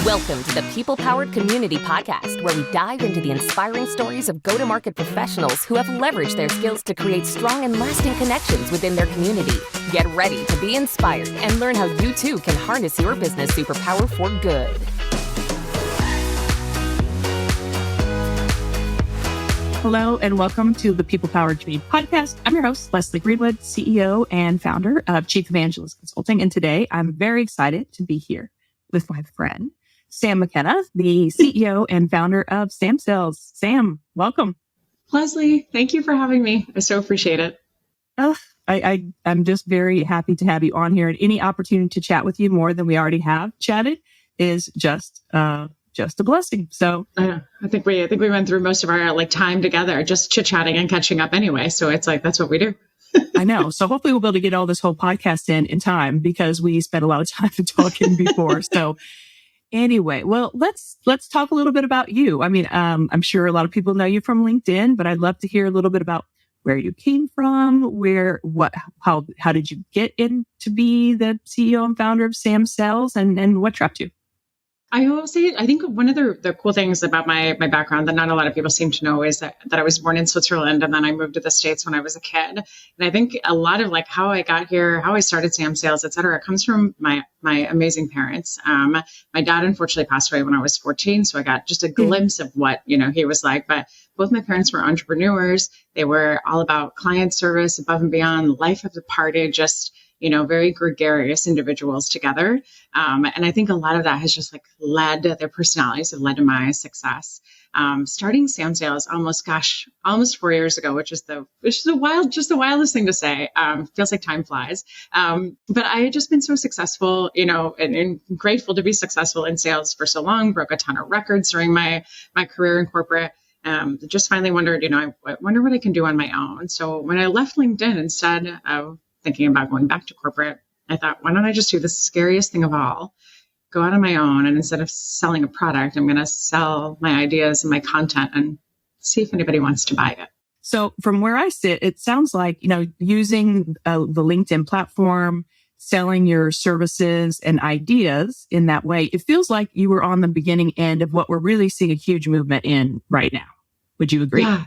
Welcome to the People-Powered Community Podcast, where we dive into the inspiring stories of go-to-market professionals who have leveraged their skills to create strong and lasting connections within their community. Get ready to be inspired and learn how you too can harness your business superpower for good. Hello, and welcome to the People-Powered Community Podcast. I'm your host, Leslie Greenwood, CEO and founder of Chief Evangelist Consulting. And today I'm very excited to be here with my friend, Sam McKenna, the CEO and founder of samsales. Sam, welcome. Leslie, thank you for having me. I so appreciate it. I'm just very happy to have you on here, and any opportunity to chat with you more than we already have chatted is just a blessing. So I think we went through most of our time together, just chit-chatting and catching up anyway. So it's that's what we do. I know. So hopefully we'll be able to get all this whole podcast in time, because we spent a lot of time talking before. So anyway, well, let's talk a little bit about you. I mean, I'm sure a lot of people know you from LinkedIn, but I'd love to hear a little bit about where you came from, how did you get in to be the CEO and founder of samsales, and what you're up to? I will say, I think one of the cool things about my background that not a lot of people seem to know is that I was born in Switzerland, and then I moved to the States when I was a kid. And I think a lot of how I got here, how I started samsales, et cetera, it comes from my amazing parents. My dad unfortunately passed away when I was 14, so I got just a glimpse of what, he was like. But both my parents were entrepreneurs. They were all about client service, above and beyond, life of the party, just very gregarious individuals together. And I think a lot of that has just their personalities have led to my success. Starting samsales almost 4 years ago, which is the wildest thing to say. Feels like time flies. But I had just been so successful, and grateful to be successful in sales for so long, broke a ton of records during my career in corporate. Just finally wondered, I wonder what I can do on my own. So when I left LinkedIn, instead of thinking about going back to corporate, I thought, why don't I just do the scariest thing of all, go out on my own, and instead of selling a product, I'm going to sell my ideas and my content and see if anybody wants to buy it. So from where I sit, it sounds like, using the LinkedIn platform, selling your services and ideas in that way, it feels like you were on the beginning end of what we're really seeing a huge movement in right now. Would you agree? Yeah.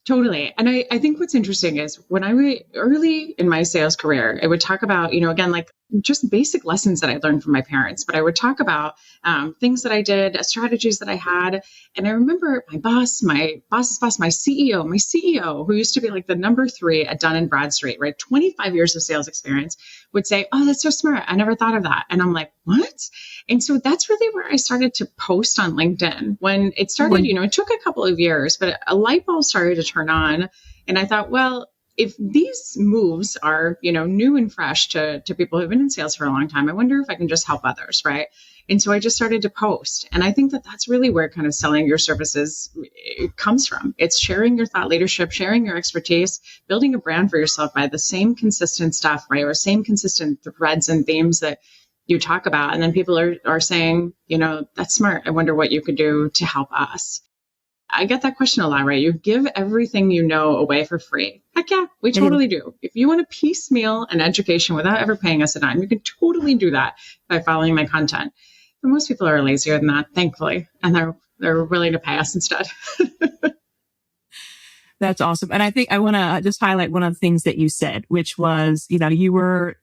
Totally. And I think what's interesting is when I was early in my sales career, I would talk about, again, just basic lessons that I learned from my parents, but I would talk about things that I did, strategies that I had. And I remember my boss's boss, my CEO, who used to be the number 3 at Dun & Bradstreet, right? 25 years of sales experience, would say, "Oh, that's so smart. I never thought of that." And I'm like, what? And so that's really where I started to post on LinkedIn. When it started, it took a couple of years, but a light bulb started to turn on. And I thought, well, if these moves are, new and fresh to people who've been in sales for a long time, I wonder if I can just help others, right? And so I just started to post. And I think that that's really where kind of selling your services comes from. It's sharing your thought leadership, sharing your expertise, building a brand for yourself by the same consistent stuff, right? Or same consistent threads and themes that you talk about. And then people are saying, that's smart. I wonder what you could do to help us. I get that question a lot, right? You give everything you know away for free. Heck yeah, we totally do. If you want to piecemeal an education without ever paying us a dime, you can totally do that by following my content. But most people are lazier than that, thankfully, and they're willing to pay us instead. That's awesome. And I think I want to just highlight one of the things that you said, which was, you were,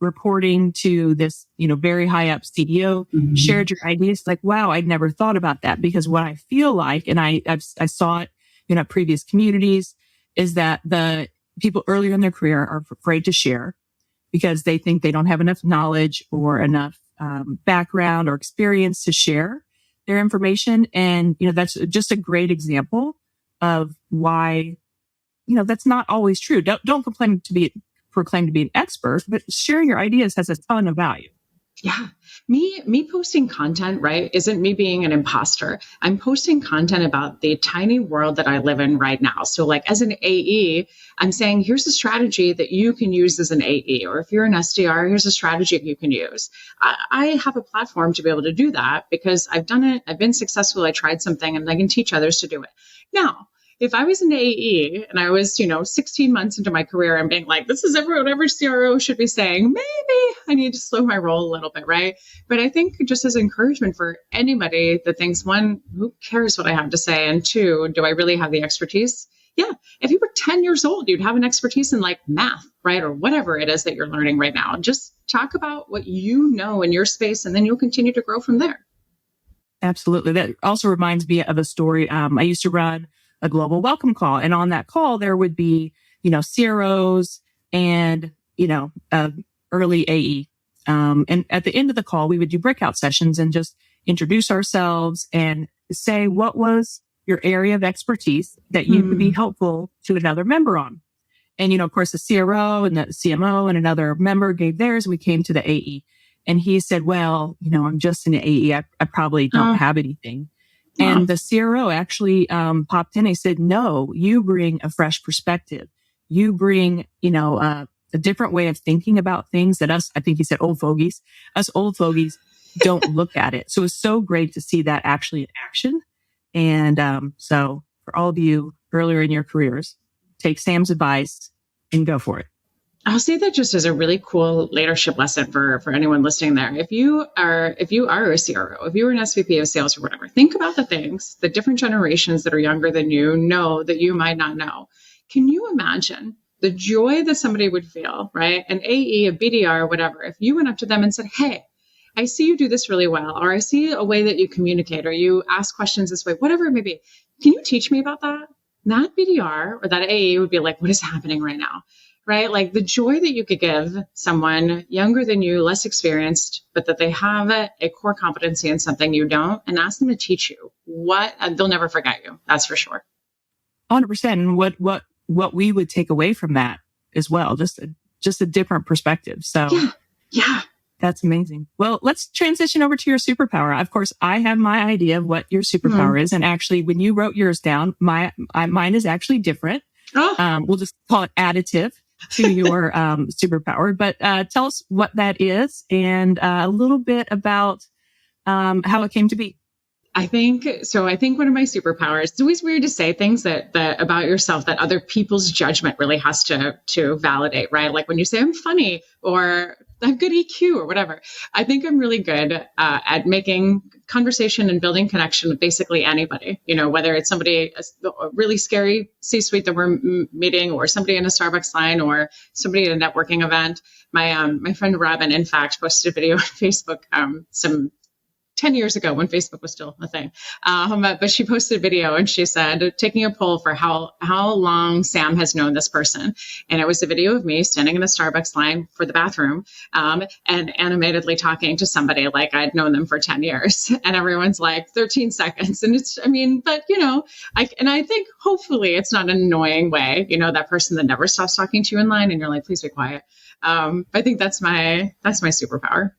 reporting to this, very high up CEO, shared your ideas. Wow, I'd never thought about that, because what I feel like, and I saw it, at previous communities, is that the people earlier in their career are afraid to share because they think they don't have enough knowledge or enough background or experience to share their information. And, that's just a great example of why, that's not always true. Don't proclaim to be an expert, but sharing your ideas has a ton of value. Yeah. Me posting content, right, isn't me being an imposter. I'm posting content about the tiny world that I live in right now. So as an AE, I'm saying, here's a strategy that you can use as an AE, or if you're an SDR, here's a strategy you can use. I have a platform to be able to do that because I've done it. I've been successful. I tried something and I can teach others to do it. Now, if I was an AE and I was, 16 months into my career and being like, this is what every CRO should be saying, maybe I need to slow my roll a little bit, right? But I think just as encouragement for anybody that thinks, one, who cares what I have to say? And two, do I really have the expertise? Yeah. If you were 10 years old, you'd have an expertise in like math, right? Or whatever it is that you're learning right now. Just talk about what you know in your space, and then you'll continue to grow from there. Absolutely. That also reminds me of a story. I used to run a global welcome call, and on that call, there would be, CROs and, early AE. And at the end of the call, we would do breakout sessions and just introduce ourselves and say what was your area of expertise that you could be helpful to another member on. And, of course, the CRO and the CMO and another member gave theirs. We came to the AE, and he said, well, I'm just an AE. I probably don't have anything. And the CRO actually popped in and said, no, you bring a fresh perspective. You bring, a different way of thinking about things that I think he said, old fogies don't look at it. So it's so great to see that actually in action. And so for all of you earlier in your careers, take Sam's advice and go for it. I'll say that just as a really cool leadership lesson for anyone listening there. If you are a CRO, if you were an SVP of sales or whatever, think about the things the different generations that are younger than you know that you might not know. Can you imagine the joy that somebody would feel, right? An AE, a BDR, whatever, if you went up to them and said, hey, I see you do this really well, or I see a way that you communicate, or you ask questions this way, whatever it may be. Can you teach me about that? That BDR or that AE would be like, what is happening right now? Right? Like the joy that you could give someone younger than you, less experienced, but that they have a core competency in something you don't, and ask them to teach you what, they'll never forget you. That's for sure. 100%. And what we would take away from that as well, just a different perspective. So yeah. That's amazing. Well, let's transition over to your superpower. Of course, I have my idea of what your superpower is. And actually, when you wrote yours down, mine is actually different. We'll just call it additive to your superpower. But tell us what that is and a little bit about how it came to be. I think one of my superpowers, it's always weird to say things that about yourself that other people's judgment really has to validate, right? Like when you say I'm funny or I have good EQ or whatever. I think I'm really good at making conversation and building connection with basically anybody, whether it's somebody, a really scary C-suite that we're meeting, or somebody in a Starbucks line, or somebody at a networking event. My friend Robin, in fact, posted a video on Facebook, some 10 years ago when Facebook was still a thing. But she posted a video and she said, taking a poll for how long Sam has known this person. And it was a video of me standing in a Starbucks line for the bathroom and animatedly talking to somebody like I'd known them for 10 years. And everyone's like 13 seconds. And I think hopefully it's not an annoying way, that person that never stops talking to you in line and you're like, please be quiet. I think that's my superpower.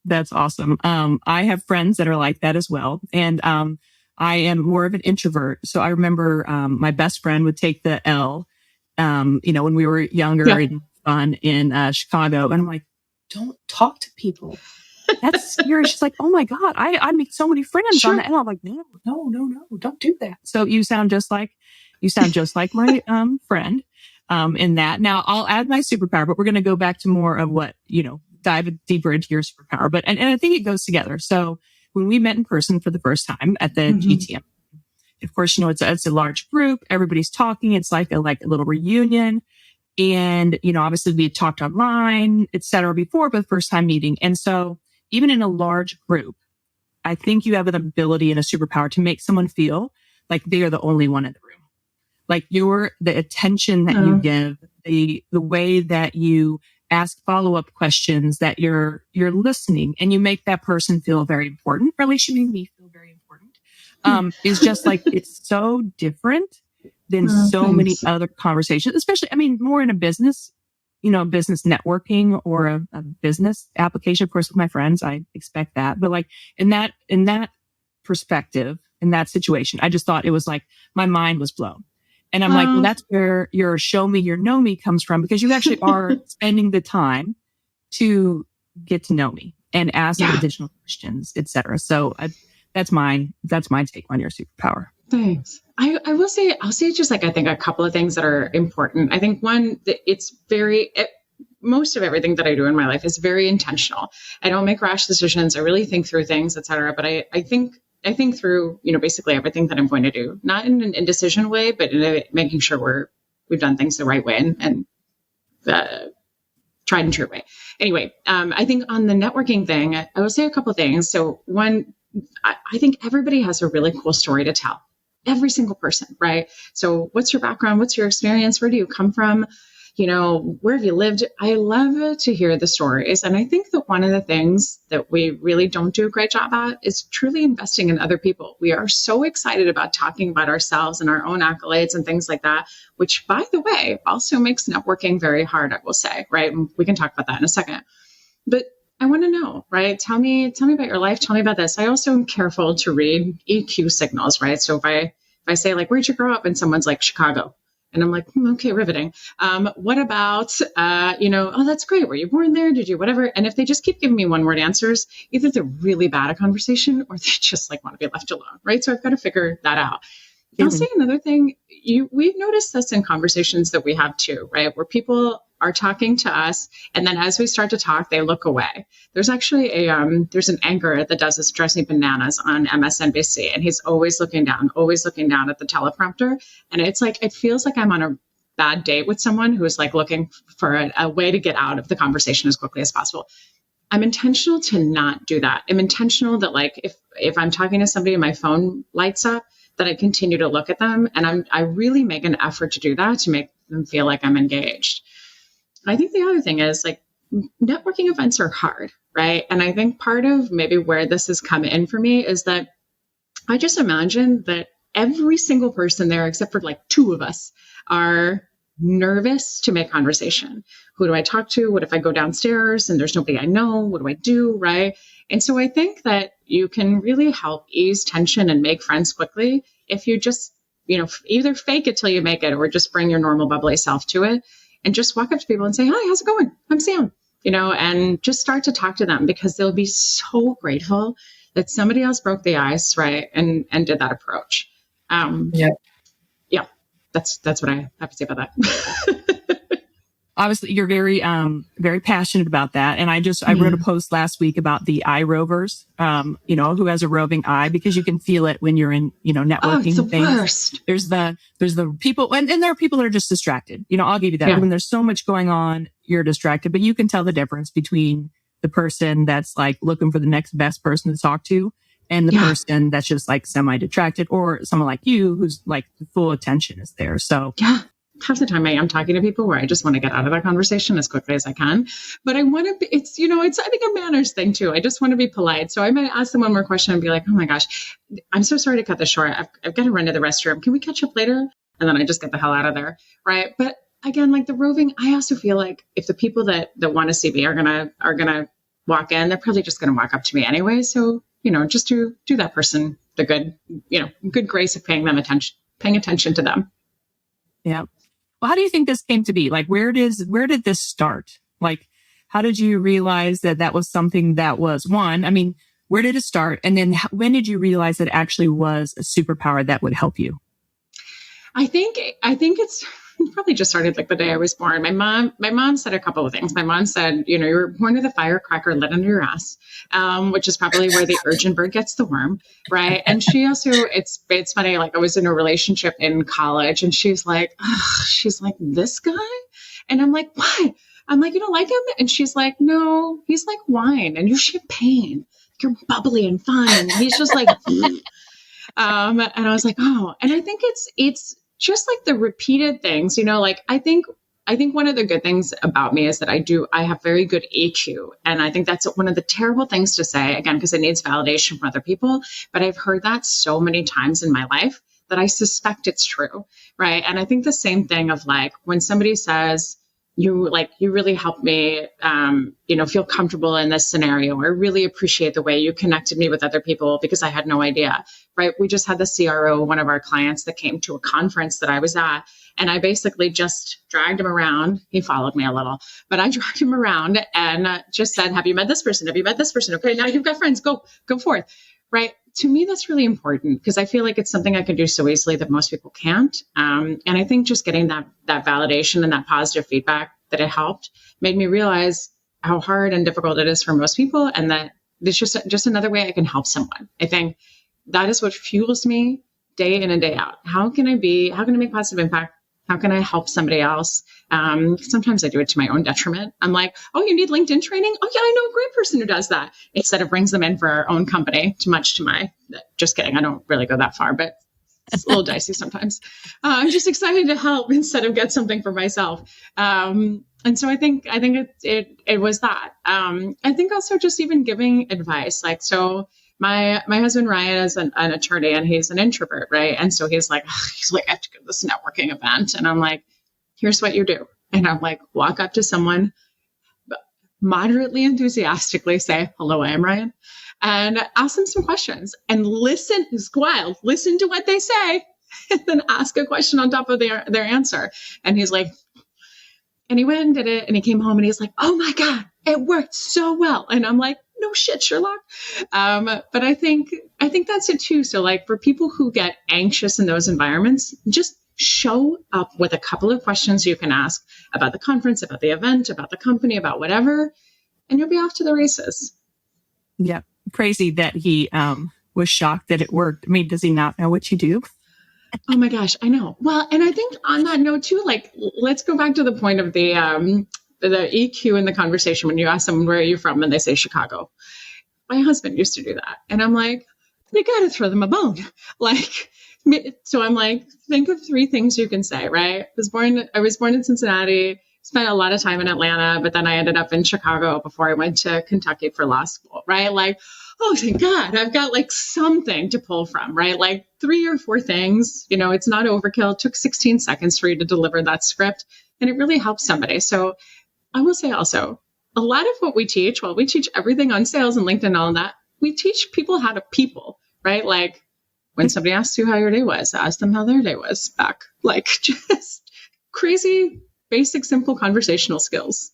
That's awesome. I have friends that are like that as well. And I am more of an introvert. So I remember my best friend would take the L, when we were younger and fun in Chicago. And I'm like, don't talk to people. That's scary. She's like, oh my God, I make so many friends on the L. I'm like, no, don't do that. So you sound just like my friend in that. Now I'll add my superpower, but we're going to go back to more of what, dive deeper into your superpower. But, and I think it goes together. So when we met in person for the first time at the GTM, of course, it's a large group. Everybody's talking. It's like a little reunion. And, obviously we had talked online, et cetera, before, but the first time meeting. And so even in a large group, I think you have an ability and a superpower to make someone feel like they are the only one in the room. Like the attention that you give, the way that you ask follow-up questions, that you're listening, and you make that person feel very important, or at least you make me feel very important, is just like, it's so different than many other conversations, especially, more in a business, business networking or a business application. Of course, with my friends, I expect that. But like in that perspective, in that situation, I just thought it was like, my mind was blown. And I'm like, well, that's where your show me, your know me comes from, because you actually are spending the time to get to know me and ask additional questions, et cetera. So that's my take on your superpower. Thanks. I will say, I'll say just like, I think a couple of things that are important. I think one, that most of everything that I do in my life is very intentional. I don't make rash decisions. I really think through things, et cetera. But I think through, basically everything that I'm going to do, not in an indecision way, but in making sure we've done things the right way and the tried and true way. Anyway, I think on the networking thing, I will say a couple of things. So one, I think everybody has a really cool story to tell. Every single person, right? So what's your background? What's your experience? Where do you come from? Where have you lived? I love to hear the stories. And I think that one of the things that we really don't do a great job at is truly investing in other people. We are so excited about talking about ourselves and our own accolades and things like that, which, by the way, also makes networking very hard, I will say, right? And we can talk about that in a second. But I want to know, right? Tell me about your life. Tell me about this. I also am careful to read EQ signals, right? So if I say like, where'd you grow up? And someone's like, Chicago. And I'm like, okay, riveting. What about, oh, that's great. Were you born there? Did you whatever? And if they just keep giving me one word answers, either they're really bad at conversation or they just like want to be left alone, right? So I've got to figure that out. Mm-hmm. I'll say another thing. We've noticed this in conversations that we have too, right? Where people are talking to us, and then as we start to talk, they look away. There's actually there's an anchor that does this, drives me bananas, on MSNBC, and he's always looking down at the teleprompter, and it's like, it feels like I'm on a bad date with someone who is like looking for a way to get out of the conversation as quickly as possible. I'm intentional to not do that. I'm intentional that like if I'm talking to somebody and my phone lights up, that I continue to look at them, and I really make an effort to do that to make them feel like I'm engaged. I think the other thing is like networking events are hard, right? And I think part of maybe where this has come in for me is that I just imagine that every single person there, except for like two of us, are nervous to make conversation. Who do I talk to? What if I go downstairs and there's nobody I know? What do I do, right? And so I think that you can really help ease tension and make friends quickly if you just, either fake it till you make it or just bring your normal bubbly self to it. And just walk up to people and say, hi, how's it going? I'm Sam, and just start to talk to them because they'll be so grateful that somebody else broke the ice, right? And did that approach. Yeah, that's what I have to say about that. Obviously, you're very, very passionate about that. And I wrote a post last week about the eye rovers, who has a roving eye, because you can feel it when you're in, networking it's the things. Worst. There's the people, and there are people that are just distracted. I'll give you that. Yeah. When there's so much going on, you're distracted, but you can tell the difference between the person that's like looking for the next best person to talk to and the person that's just like semi-detracted, or someone like you who's like the full attention is there. So yeah. Half the time I am talking to people where I just want to get out of that conversation as quickly as I can. But I want to be, it's I think a manners thing too. I just want to be polite. So I might ask them one more question and be like, oh my gosh, I'm so sorry to cut this short. I've got to run to the restroom. Can we catch up later? And then I just get the hell out of there. Right. But again, like the roving, I also feel like if the people that want to see me are going to walk in, they're probably just going to walk up to me anyway. So, just do that person the good grace of paying attention to them. Yeah. Well, how do you think this came to be? Like, where did this start? Like, how did you realize that was something that was one? I mean, where did it start? And then when did you realize that it actually was a superpower that would help you? I think it's probably just started like the day I was born. My mom said a couple of things. My mom said, you were born with a firecracker lit under your ass, which is probably where the urchin bird gets the worm, right? And she also, it's funny, like I was in a relationship in college and she's like, this guy? And I'm like, what? I'm like, you don't like him? And she's like, no, he's like wine and you're champagne. You're bubbly and fun. And he's just like, and I was like, oh, and I think it's just like the repeated things, like I think one of the good things about me is that I have very good EQ. And I think that's one of the terrible things to say, again, because it needs validation from other people. But I've heard that so many times in my life that I suspect it's true. Right. And I think the same thing of like when somebody says, you really helped me, feel comfortable in this scenario. I really appreciate the way you connected me with other people because I had no idea, right? We just had the CRO, one of our clients that came to a conference that I was at, and I basically just dragged him around. He followed me a little, but I dragged him around and just said, have you met this person? Have you met this person? Okay, now you've got friends, go forth. Right. to me, that's really important because I feel like it's something I can do so easily that most people can't. And I think just getting that validation and that positive feedback that it helped made me realize how hard and difficult it is for most people, and that it's just another way I can help someone. I think that is what fuels me day in and day out. How can I make positive impact? How can I help somebody else? Sometimes I do it to my own detriment. I'm like, oh, you need LinkedIn training? Oh yeah, I know a great person who does that. Instead of brings them in for our own company, just kidding. I don't really go that far, but it's a little dicey sometimes. I'm just excited to help instead of get something for myself. And so I think it was that. I think also just even giving advice, like, so my husband, Ryan, is an attorney and he's an introvert, right? And so he's like, I have to go to this networking event. And I'm like, here's what you do. And I'm like, walk up to someone, moderately enthusiastically say, hello, I am Ryan. And ask them some questions and listen. It's wild. Listen to what they say and then ask a question on top of their answer. And he's like, and he went and did it. And he came home and he's like, oh my God, it worked so well. And I'm like, no shit, Sherlock. But I think that's it too. So like for people who get anxious in those environments, just show up with a couple of questions you can ask about the conference, about the event, about the company, about whatever, and you'll be off to the races. Yeah. Crazy that he was shocked that it worked. I mean, does he not know what you do? Oh my gosh, I know. Well, and I think on that note too, like, let's go back to the point of the EQ in the conversation when you ask someone, where are you from? And they say Chicago. My husband used to do that. And I'm like, you got to throw them a bone. Like, so I'm like, think of 3 things you can say, right? I was born in Cincinnati, spent a lot of time in Atlanta, but then I ended up in Chicago before I went to Kentucky for law school, right? Like, oh, thank God, I've got like something to pull from, right? Like 3 or 4 things, it's not overkill. It took 16 seconds for you to deliver that script, and it really helps somebody. So I will say also, a lot of what we teach, we teach everything on sales and LinkedIn and all that, we teach people how to people, right? Like when somebody asks you how your day was, ask them how their day was back. Like just crazy, basic, simple conversational skills.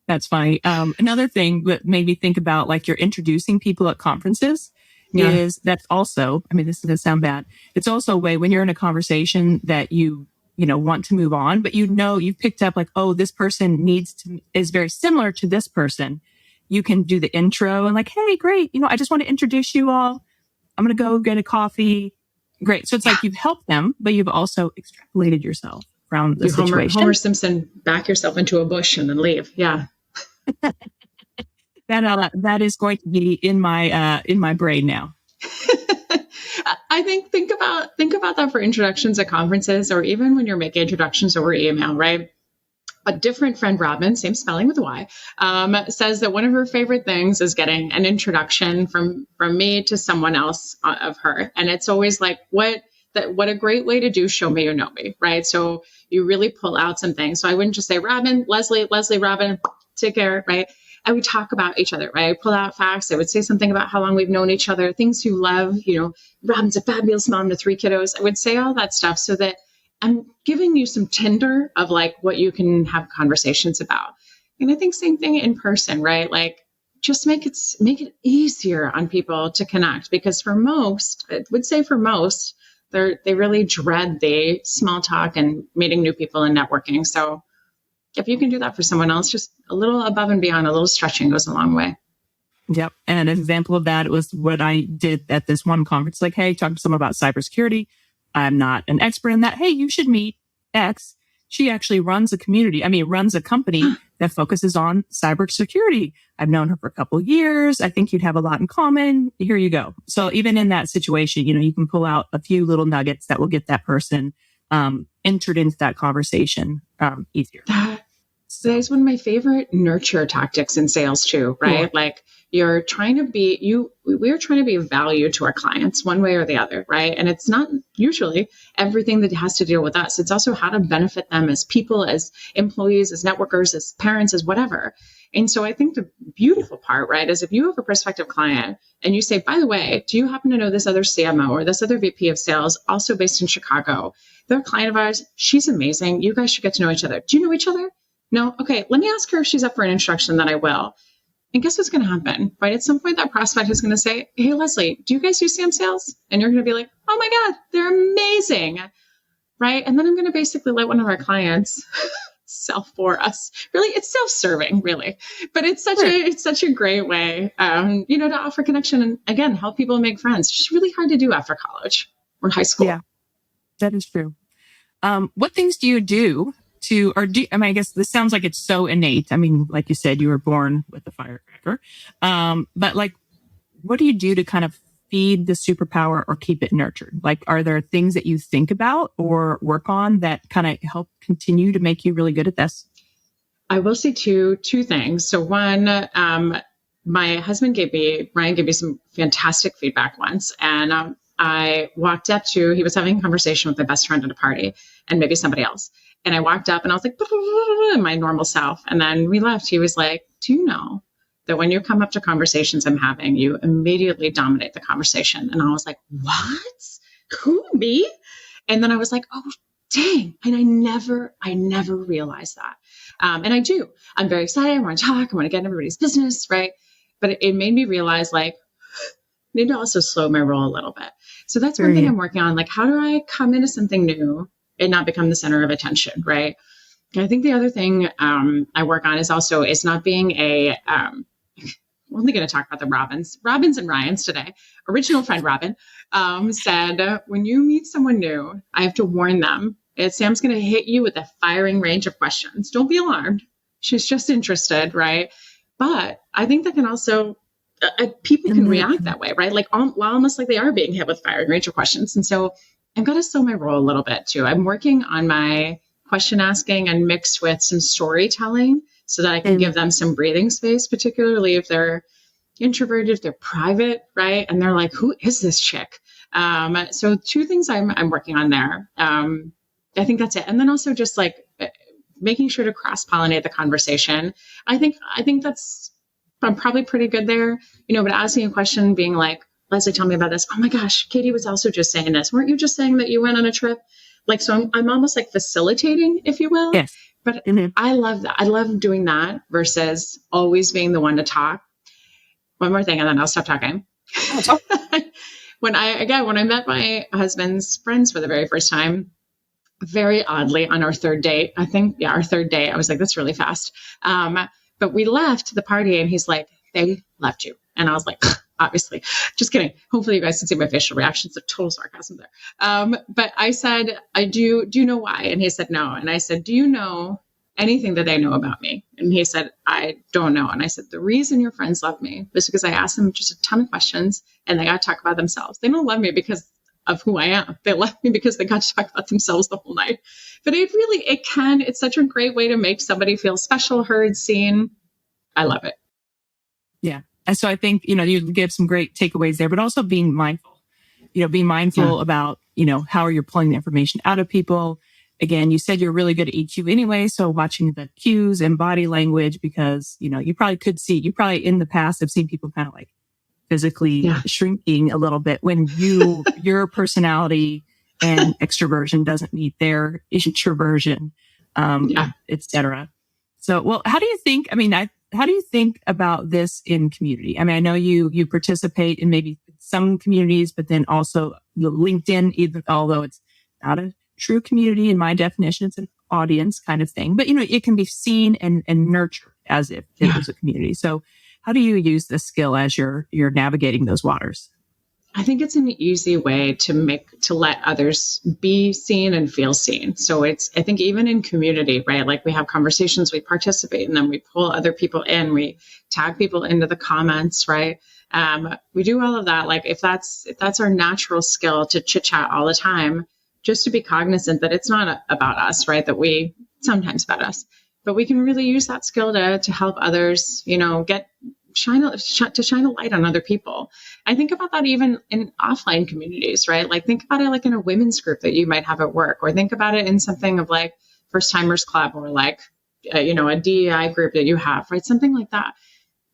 That's funny. Another thing that made me think about, like, you're introducing people at conferences is that's also, I mean, this is going to sound bad. It's also a way when you're in a conversation that you want to move on, but you've picked up like, oh, this person is very similar to this person. You can do the intro and like, hey, great. I just want to introduce you all. I'm going to go get a coffee. Great. So it's like you've helped them, but you've also extrapolated yourself from the situation. Homer Simpson, back yourself into a bush and then leave. Yeah. That is going to be in my brain now. I think about that for introductions at conferences, or even when you're making introductions over email, right? A different friend, Robin, same spelling with a Y, says that one of her favorite things is getting an introduction from me to someone else of her. And it's always like, what a great way to do show me you know me, right? So you really pull out some things. So I wouldn't just say, Robin, Leslie, Robin, take care, right? I would talk about each other, right? I pull out facts. I would say something about how long we've known each other, things you love, Robin's a fabulous mom to 3 kiddos. I would say all that stuff so that I'm giving you some tinder of like what you can have conversations about. And I think same thing in person, right? Like just make it easier on people to connect, because for most, they really dread the small talk and meeting new people and networking. So if you can do that for someone else, just a little above and beyond, a little stretching goes a long way. Yep. And an example of that was what I did at this one conference. Like, hey, talk to someone about cybersecurity. I'm not an expert in that. Hey, you should meet X. She actually runs a company that focuses on cybersecurity. I've known her for a couple of years. I think you'd have a lot in common. Here you go. So even in that situation, you can pull out a few little nuggets that will get that person entered into that conversation easier. So that's one of my favorite nurture tactics in sales too, right? Cool. Like we're trying to be of value to our clients one way or the other, right? And it's not usually everything that has to deal with us. It's also how to benefit them as people, as employees, as networkers, as parents, as whatever. And so I think the beautiful part, right, is if you have a prospective client and you say, by the way, do you happen to know this other CMO or this other VP of sales, also based in Chicago? They're a client of ours. She's amazing. You guys should get to know each other. Do you know each other? No? Okay, let me ask her if she's up for an introduction, then I will. And guess what's going to happen, right? At some point, that prospect is going to say, hey, Leslie, do you guys use samsales? And you're going to be like, oh my God, they're amazing, right? And then I'm going to basically let one of our clients sell for us. Really, it's self-serving, really, but it's such a great way, to offer connection and again, help people make friends. It's really hard to do after college or high school. Yeah, that is true. What things do you do I guess this sounds like it's so innate. I mean, like you said, you were born with a firecracker. But like, what do you do to kind of feed the superpower or keep it nurtured? Like, are there things that you think about or work on that kind of help continue to make you really good at this? I will say two things. So one, my husband Ryan gave me some fantastic feedback once. And I walked up he was having a conversation with my best friend at a party and maybe somebody else. And I walked up and I was like, in my normal self. And then we left. He was like, do you know that when you come up to conversations I'm having, you immediately dominate the conversation? And I was like, what? Who, me? And then I was like, oh, dang. And I never realized that. And I do. I'm very excited. I want to talk. I want to get in everybody's business, right? But it made me realize, like, I need to also slow my roll a little bit. So that's one thing I'm working on. Like, how do I come into something new and not become the center of attention, right? And I think the other thing I work on is not being we're only going to talk about the Robins and Ryans today. Original friend Robin said, when you meet someone new, I have to warn them. Sam's going to hit you with a firing range of questions. Don't be alarmed. She's just interested, right? But I think that can also, people can react that way, right? Like almost like they are being hit with firing range of questions. And so I've got to slow my roll a little bit too. I'm working on my question asking and mixed with some storytelling so that I can give them some breathing space, particularly if they're introverted, if they're private, right? And they're like, who is this chick? So two things I'm working on there. I think that's it. And then also just like making sure to cross-pollinate the conversation. I think I'm probably pretty good there, but asking a question, being like, Leslie, tell me about this. Oh my gosh, Katie was also just saying this. Weren't you just saying that you went on a trip? Like, so I'm almost like facilitating, if you will. Yes. But I love that. I love doing that versus always being the one to talk. One more thing, and then I'll stop talking. When I met my husband's friends for the very first time, very oddly on our third date, I was like, that's really fast. But we left the party and he's like, they left you. And I was like, obviously, just kidding. Hopefully you guys can see my facial reactions of total sarcasm there. But I said, do you know why? And he said, no. And I said, do you know anything that they know about me? And he said, I don't know. And I said, the reason your friends love me was because I asked them just a ton of questions and they got to talk about themselves. They don't love me because of who I am. They love me because they got to talk about themselves the whole night. But it's such a great way to make somebody feel special, heard, seen. I love it. Yeah. And so I think, you give some great takeaways there, but also being mindful, about, how are you pulling the information out of people? Again, you said you're really good at EQ anyway. So watching the cues and body language, because, you probably in the past have seen people kind of like physically shrinking a little bit when your personality and extroversion doesn't meet their introversion, et cetera. So, well, how do you think about this in community? I mean, I know you participate in maybe some communities, but then also LinkedIn, even although it's not a true community in my definition, it's an audience kind of thing, but it can be seen and nurtured as if it was a community. So how do you use this skill as you're navigating those waters? I think it's an easy way to let others be seen and feel seen. So I think even in community, right? Like we have conversations, we participate, and then we pull other people in, we tag people into the comments, right? We do all of that. Like if that's our natural skill to chit chat all the time, just to be cognizant that it's not about us, right? That sometimes about us, but we can really use that skill to help others, shine a light on other people. I think about that even in offline communities, right? Like think about it like in a women's group that you might have at work, or think about it in something of like First Timers Club, or like, a DEI group that you have, right? Something like that.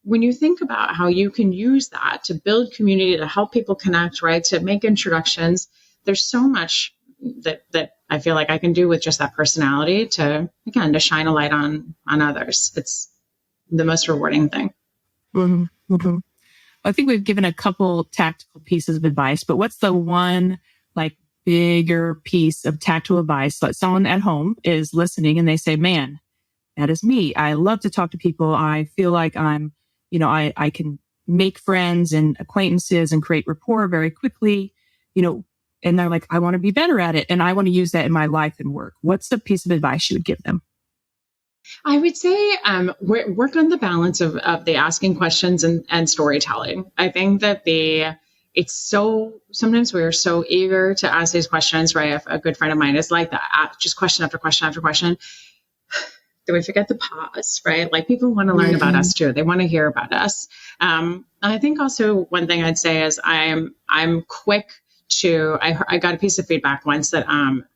When you think about how you can use that to build community, to help people connect, right? To make introductions, there's so much that I feel like I can do with just that personality to shine a light on others. It's the most rewarding thing. Mhm. Mhm. I think we've given a couple tactical pieces of advice, but what's the one like bigger piece of tactical advice that someone at home is listening and they say, man, that is me. I love to talk to people. I feel like I can make friends and acquaintances and create rapport very quickly, and they're like, I want to be better at it. And I want to use that in my life and work. What's the piece of advice you would give them? I would say work on the balance of the asking questions and storytelling. I think that it's so, sometimes we're so eager to ask these questions, right? A good friend of mine is like that, just question after question after question. Then we forget the pause, right? Like people want to learn about us too. They want to hear about us. I think also one thing I'd say is I'm quick to, I got a piece of feedback once that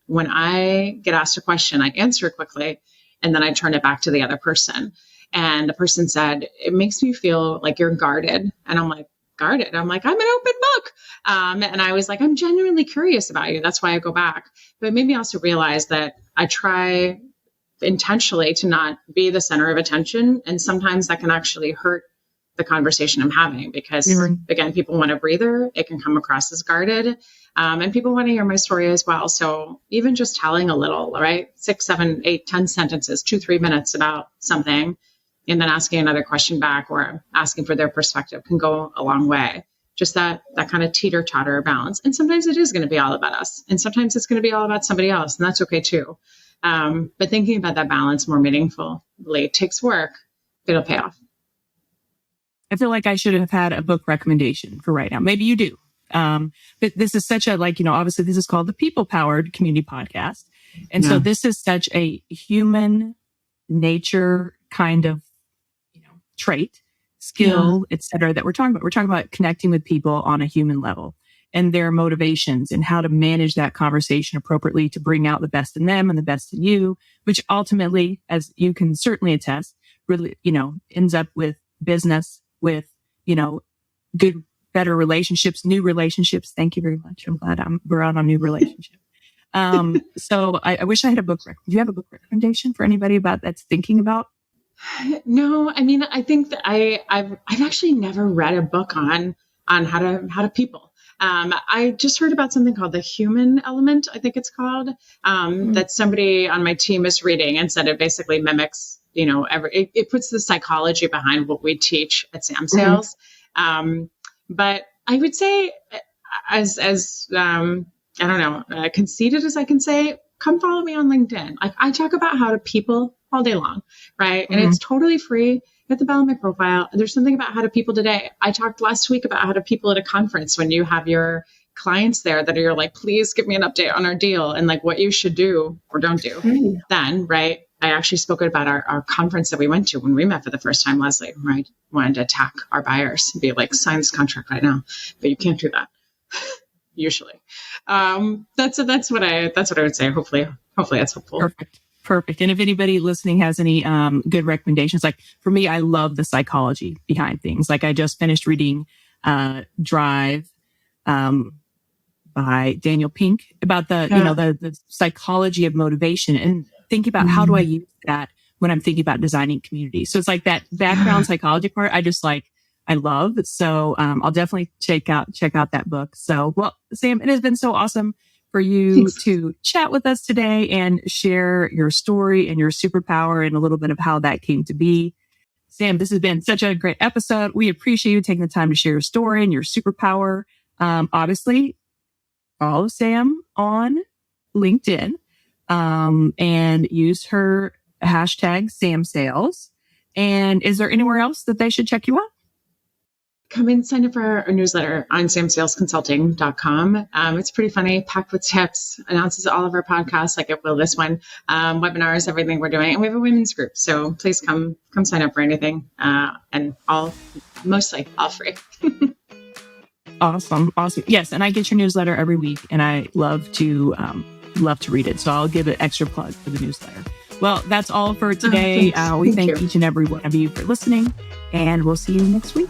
when I get asked a question, I answer it quickly and then I turn it back to the other person. And the person said, it makes me feel like you're guarded. And I'm like, guarded? I'm like, I'm an open book. And I was like, I'm genuinely curious about you. That's why I go back. But it made me also realize that I try intentionally to not be the center of attention. And sometimes that can actually hurt the conversation I'm having because, again, people want a breather. It can come across as guarded. And people want to hear my story as well. So even just telling a little, right? 6, 7, 8, 10 sentences, 2, 3 minutes about something, and then asking another question back or asking for their perspective can go a long way. Just that kind of teeter-totter balance. And sometimes it is going to be all about us. And sometimes it's going to be all about somebody else. And that's okay too. But thinking about that balance more meaningfully takes work. It'll pay off. I feel like I should have had a book recommendation for right now. Maybe you do. But this is such a, obviously this is called the People Powered Community Podcast. And so this is such a human nature kind of, trait, skill, et cetera, that we're talking about. We're talking about connecting with people on a human level and their motivations and how to manage that conversation appropriately to bring out the best in them and the best in you, which ultimately, as you can certainly attest, really, ends up with business, with, good, better relationships, new relationships. Thank you very much. I'm glad we're on a new relationship. So I wish I had a book. Do you have a book recommendation for anybody that's thinking about? No, I mean, I think that I've actually never read a book on how to people. I just heard about something called The Human Element, I think it's called, that somebody on my team is reading and said it basically mimics, it puts the psychology behind what we teach at samsales. But I would say as I don't know, conceited as I can say, come follow me on LinkedIn. I talk about how to people all day long, right? And it's totally free. Hit the bell on my profile. There's something about how to people today. I talked last week about how to people at a conference when you have your clients there that are like, please give me an update on our deal and like what you should do or don't do. Then, right, I actually spoke about our conference that we went to when we met for the first time, Leslie, right? Wanted to attack our buyers and be like, sign this contract right now, but you can't do that. Usually. That's what I would say. Hopefully that's helpful. Perfect. And if anybody listening has any good recommendations, like for me, I love the psychology behind things. Like I just finished reading Drive by Daniel Pink about the psychology of motivation and think about how do I use that when I'm thinking about designing communities. So it's like that background psychology part I love. So I'll definitely check out that book. So, well, Sam, it has been so awesome for you to chat with us today and share your story and your superpower and a little bit of how that came to be. Sam, this has been such a great episode. We appreciate you taking the time to share your story and your superpower. Obviously, follow Sam on LinkedIn and use her hashtag samsales. And is there anywhere else that they should check you out? Come and sign up for our newsletter on samsalesconsulting.com. It's pretty funny, packed with tips, announces all of our podcasts like it will this one, webinars, everything we're doing. And we have a women's group. So please come sign up for anything. And mostly all free. Awesome. Yes. And I get your newsletter every week and I love to read it. So I'll give an extra plug for the newsletter. Well, that's all for today. We thank each and every one of you for listening and we'll see you next week.